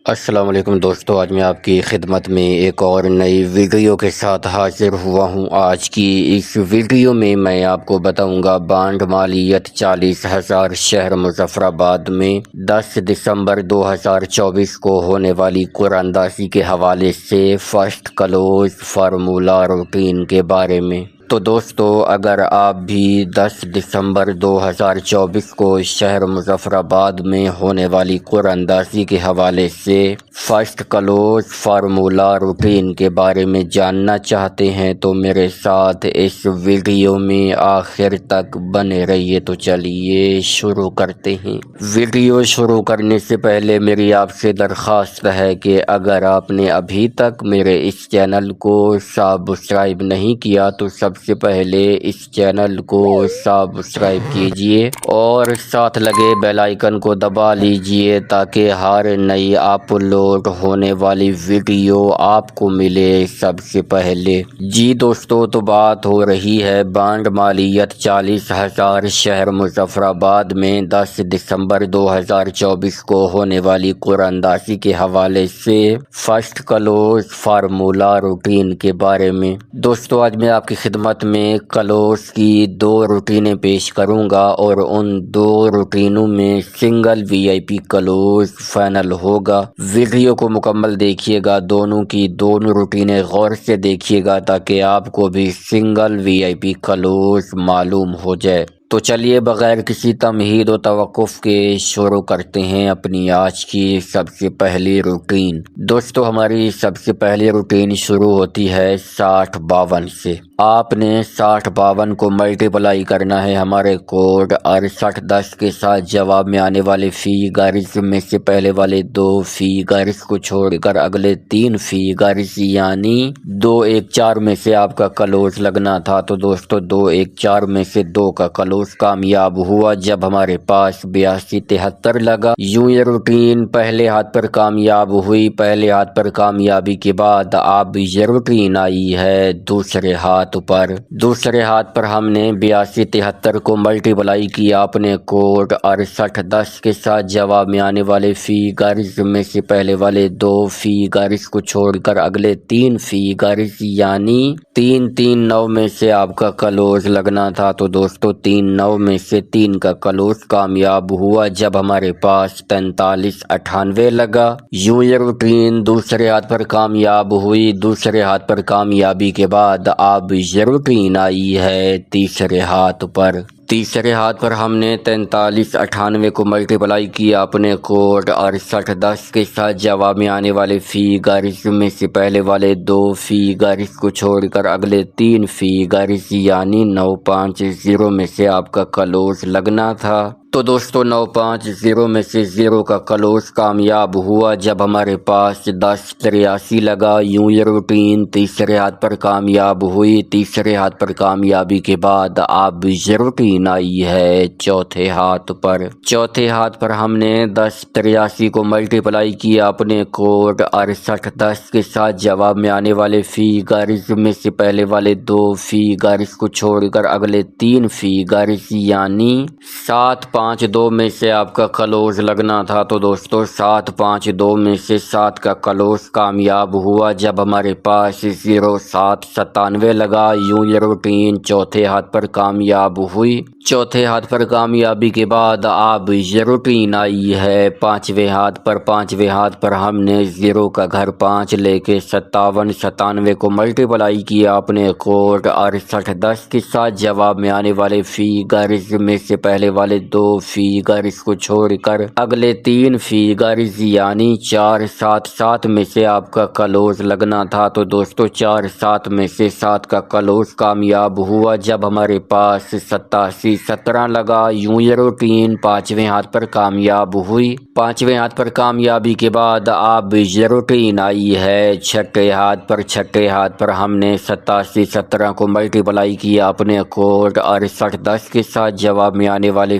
السلام علیکم دوستو، آج میں آپ کی خدمت میں ایک اور نئی ویڈیو کے ساتھ حاضر ہوا ہوں۔ آج کی اس ویڈیو میں آپ کو بتاؤں گا بانڈ مالیت 40,000 شہر مظفر آباد میں 10 دسمبر 2024 کو ہونے والی قراندازی کے حوالے سے فرسٹ کلوز فارمولہ روٹین کے بارے میں۔ تو دوستو، اگر آپ بھی 10 دسمبر 2024 کو شہر مظفر آباد میں ہونے والی قراندازی کے حوالے سے فرسٹ کلوز فارمولہ روٹین کے بارے میں جاننا چاہتے ہیں تو میرے ساتھ اس ویڈیو میں آخر تک بنے رہیے۔ تو چلیے شروع کرتے ہیں۔ ویڈیو شروع کرنے سے پہلے میری آپ سے درخواست ہے کہ اگر آپ نے ابھی تک میرے اس چینل کو سبسکرائب نہیں کیا تو سب سے پہلے اس چینل کو سبسکرائب کیجئے اور ساتھ لگے بیل آئیکن کو دبا لیجئے تاکہ ہر نئی اپلوڈ ہونے والی ویڈیو آپ کو ملے سب سے پہلے۔ جی دوستو، تو بات ہو رہی ہے بانڈ مالیت 40,000 شہر مظفر آباد میں 10 دسمبر 2024 کو ہونے والی قراندازی کے حوالے سے فرسٹ کلوز فارمولہ روٹین کے بارے میں۔ دوستو، آج میں آپ کی خدمت میں کلوز کی 2 روٹینیں پیش کروں گا اور ان 2 روٹینوں میں سنگل وی آئی پی کلوز فائنل ہوگا۔ ویڈیو کو مکمل دیکھیے گا، دونوں کی دونوں روٹینیں غور سے دیکھیے گا تاکہ آپ کو بھی سنگل وی آئی پی کلوز معلوم ہو جائے۔ تو چلیے بغیر کسی تمہید و توقف کے شروع کرتے ہیں اپنی آج کی سب سے پہلی روٹین۔ دوستو، ہماری سب سے پہلی روٹین شروع ہوتی ہے 60-52 سے۔ آپ نے 60-52 کو ملٹیپلائی کرنا ہے ہمارے کوڈ 6810 کے ساتھ۔ جواب میں آنے والے فیگرز میں سے پہلے والے 2 فیگرز کو چھوڑ کر اگلے 3 فیگرز یعنی 214 میں سے آپ کا کلوز لگنا تھا۔ تو دوستو، 214 میں سے 2 کا کلوز کامیاب ہوا جب ہمارے پاس 8273 لگا۔ یوں یہ روٹین پہلے ہاتھ پر کامیاب ہوئی۔ پہلے ہاتھ پر کامیابی کے بعد اب یہ روٹین آئی ہے دوسرے ہاتھ پر۔ دوسرے ہاتھ پر ہم نے 8273 کو ملٹیپلائی کیا اپنے کوڈ 6810 کے ساتھ۔ جواب میں آنے والے فیگرز میں سے پہلے والے 2 فیگرز کو چھوڑ کر اگلے 3 فیگرز یعنی 339 میں سے آپ کا کلوز لگنا تھا۔ تو دوستو، 39 میں سے 3 کا کلوز کامیاب ہوا جب ہمارے پاس 4398 لگا۔ یوں یہ روٹین دوسرے ہاتھ پر کامیاب ہوئی۔ دوسرے ہاتھ پر کامیابی کے بعد اب یہ روٹین آئی ہے تیسرے ہاتھ پر۔ تیسرے ہاتھ پر ہم نے 4398 کو ملٹیپلائی کیا اپنے کوڈ 6810 کے ساتھ۔ جواب میں آنے والے فیگرز میں سے پہلے والے 2 فیگرز کو چھوڑ کر اگلے 3 فیگرز یعنی 950 میں سے آپ کا کلوز لگنا تھا۔ تو دوستو، 950 میں سے 0 کا کلوز کامیاب ہوا جب ہمارے پاس 1083 لگا۔ یوں یہ روٹین تیسرے ہاتھ پر کامیاب ہوئی۔ تیسرے ہاتھ پر کامیابی کے بعد اب یہ روٹین آئی ہے چوتھے ہاتھ پر۔ چوتھے ہاتھ پر ہم نے 1083 کو ملٹیپلائی کیا اپنے کوڈ 6810 کے ساتھ۔ جواب میں آنے والے فیگرز میں سے پہلے والے 2 فیگرز کو چھوڑ کر اگلے 3 فیگرز یعنی 752 میں سے آپ کا کلوز لگنا تھا۔ تو دوستو، 752 میں سے 7 کا کلوز کامیاب ہوا جب ہمارے پاس 0797 لگا۔ یوں یہ روٹین چوتھے ہاتھ پر کامیاب ہوئی۔ چوتھے ہاتھ پر کامیابی کے بعد اب یہ روٹین آئی ہے پانچویں ہاتھ پر۔ پانچویں ہاتھ پر ہم نے 0 کا گھر 5 لے کے 5797 کو ملٹیپلائی کیا اپنے کوڈ 6810 کے ساتھ۔ جواب میں آنے والے فیگرز میں سے پہلے والے 2 فیگرز کو چھوڑ کر اگلے 3 فیگرز یعنی 477 میں سے آپ کا کلوز لگنا تھا۔ تو دوستو، 47 میں سے 7 کا کلوز کامیاب ہوا جب ہمارے پاس 8717 لگا۔ یوں یہ روٹین پانچویں ہاتھ پر کامیاب ہوئی۔ پانچویں ہاتھ پر کامیابی کے بعد اب یہ روٹین آئی ہے چھٹے ہاتھ پر۔ چھٹے ہاتھ پر ہم نے 8717 کو ملٹیپلائی کیا اپنے کوڈ 6810 کے ساتھ۔ جواب میں آنے والے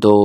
2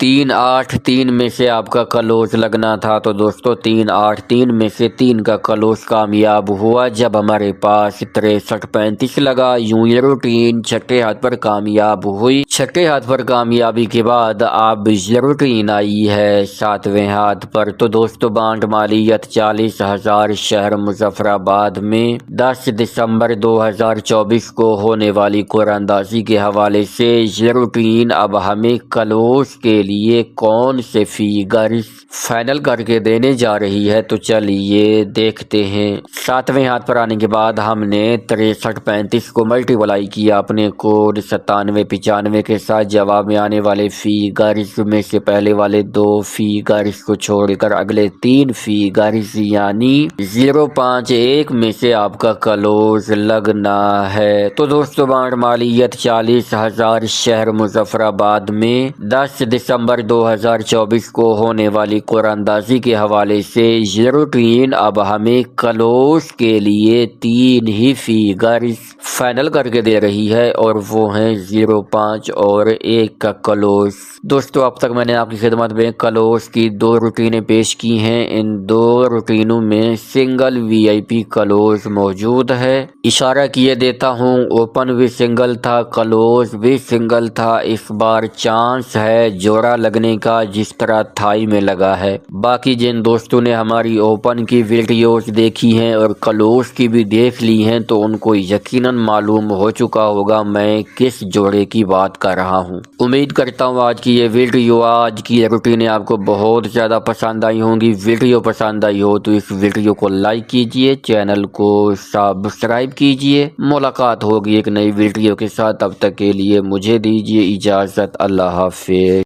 383 میں سے آپ کا کلوز لگنا تھا۔ تو دوستو 383 میں سے 3 کا کلوز کامیاب ہوا جب ہمارے پاس 6335 لگا۔ یوں یہ روٹین چھٹے ہاتھ پر کامیاب ہوئی۔ چھٹے ہاتھ پر کامیابی کے بعد اب یہ روٹین آئی ہے 7ویں ہاتھ پر۔ تو دوستو بانڈ مالیت 40,000 شہر مظفر آباد میں 10 دسمبر 2024 کو ہونے والی قرعہ اندازی کے حوالے سے یہ روٹین اب ہمیں کلوز کے لیے کون سے فیگرز فائنل کر کے دینے جا رہی ہے، تو چلیے دیکھتے ہیں۔ 7ویں ہاتھ پر آنے کے بعد ہم نے 6335 کو ملٹیپلائی کیا اپنے کوڈ 9795 کے ساتھ۔ جواب میں آنے والے فیگرز میں سے پہلے والے 2 فیگرز کو چھوڑ کر اگلے 3 فیگرز یعنی 051 میں سے آپ کا کلوز لگنا ہے۔ تو دوستو بانڈ مالیت 40,000 شہر مظفر آباد میں 10 دسمبر 2024 کو ہونے والی قرعہ اندازی کے حوالے سے یہ روٹین اب ہمیں کلوز کے لیے 3 ہی فیگرز فائنل کر کے دے رہی ہے، اور وہ ہیں 05 اور 1 کا کلوز۔ دوستو اب تک میں نے آپ کی خدمت میں کلوز کی 2 روٹینیں پیش کی ہیں۔ ان 2 روٹینوں میں سنگل وی آئی پی کلوز موجود ہے۔ اشارہ کیے دیتا ہوں، اوپن بھی سنگل تھا، کلوز بھی سنگل تھا۔ اس بار چانس ہے جوڑا لگنے کا جس طرح تھائی میں لگا ہے۔ باقی جن دوستوں نے ہماری اوپن کی ویڈیوز دیکھی ہیں اور کلوز کی بھی دیکھ لی ہیں تو ان کو یقیناً معلوم ہو چکا ہوگا میں کس جوڑے کی بات کر رہا ہوں۔ امید کرتا ہوں آج کی یہ ویڈیو، آج کی یہ روٹینیں آپ کو بہت زیادہ پسند آئی ہوں گی۔ ویڈیو پسند آئی ہو تو اس ویڈیو کو لائک کیجئے، چینل کو سبسکرائب کیجئے۔ ملاقات ہوگی ایک نئی ویڈیو کے ساتھ، تب تک کے لیے مجھے دیجئے اجازت۔ اللہ حافظ۔